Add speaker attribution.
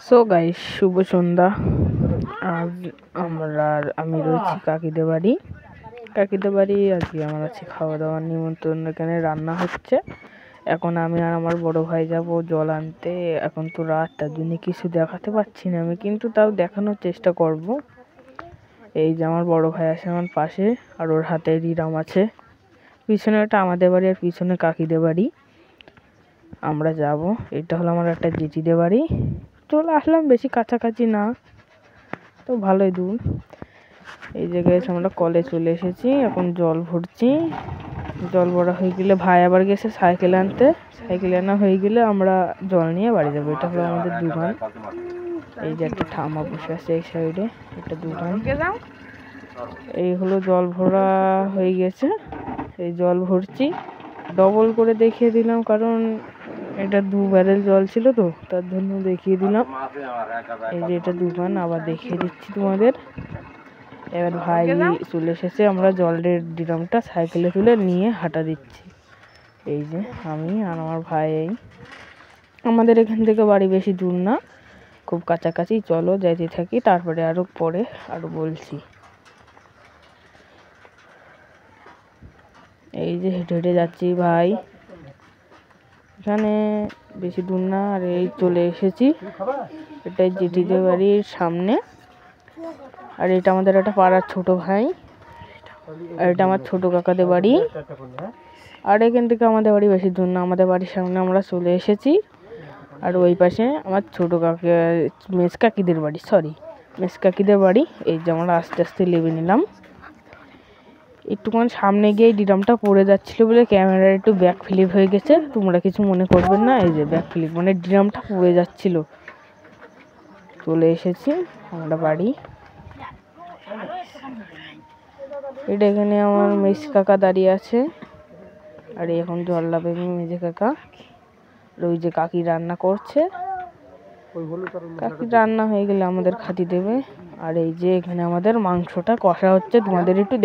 Speaker 1: So guys, শুভ সন্ধ্যা। আজ আমি রয়েছি কাকিদের বাড়ি। আজকে আমার আছে খাওয়া দাওয়ার নিমন্ত্রণ। এখানে রান্না হচ্ছে। এখন আমি আর আমার বড় ভাই যাব জল আনতে। এখন তো রাত, তার জন্য কিছু দেখাতে পারছি না আমি, কিন্তু তাও দেখানোর চেষ্টা করব। এই যে আমার বড় ভাই আছে আমার পাশে, আর ওর হাতে রিরাম আছে। পিছনে ওটা আমাদের বাড়ি, আর পিছনে কাকিদের বাড়ি। আমরা যাব। এটা হলো আমার একটা জেঠিদের বাড়ি। চলে আসলাম, বেশি কাছাকাছি না, তো ভালোই দূর। এই জায়গায় আমরা কলে চলে এসেছি। এখন জল ভরছি। জল ভরা হয়ে গেলে ভাই আবার গেছে সাইকেল আনতে। সাইকেল আনা হয়ে গেলে আমরা জল নিয়ে বাড়ি যাবো। এটা হলো আমাদের দোকান। এই যে একটা ঠাম্মা বসে আছে এই সাইডে, একটা দোকান। এই হলো জল ভরা হয়ে গেছে। এই জল ভরছি, ডবল করে দেখিয়ে দিলাম, কারণ এটা 2 ব্যারেল জল ছিল তো, তার জন্য দেখিয়ে দিলাম। এই যে এটা দোকান, আবার দেখিয়ে দিচ্ছি তোমাদের। এবার ভাই চলে এসেছে, আমরা জলের ড্রামটা সাইকেলে তুলে নিয়ে হাঁটা দিচ্ছি। এই যে আমি আর আমার ভাই। আমাদের এখান থেকে বাড়ি বেশি দূর না, খুব কাছাকাছি। চলো যাইতে থাকি, তারপরে পরে বলছি। এই যে হেঁটে হেঁটে যাচ্ছি ভাই, এখানে বেশি দূর না। আর এই চলে এসেছি, এটাই জেঠিদের বাড়ির সামনে। আর এটা আমাদের একটা পাড়ার ছোট ভাই, আর এটা আমার ছোট কাকাদের বাড়ি। আর এখান থেকে আমাদের বাড়ি বেশি দূর না, আমাদের বাড়ির সামনে আমরা চলে এসেছি। আর ওই পাশে আমার ছোট কাকা, মেজ কাকিদের বাড়ি। এই যে আমরা আস্তে আস্তে লেবে নিলাম। একটুক্ষণ সামনে গিয়ে ড্রামটা পড়ে যাচ্ছিল বলে ক্যামেরার একটু ব্যাক ফ্লিপ হয়ে গেছে, তোমরা কিছু মনে করবেন না। এই যে ব্যাক ফ্লিপ মানে ড্রামটা পড়ে যাচ্ছিল। চলে এসেছি আমরা বাড়ি। এটা এখানে আমার মেজ কাকা দাঁড়িয়ে আছে, আর এখন জল লাবে মেজে কাকা। আর ওই যে কাকি রান্না করছে, কাকি রান্না হয়ে গেলে আমাদের খাতি দেবে। আর এই যে এখানে আমাদের মাংসটা কষা হচ্ছে, তোমাদের একটু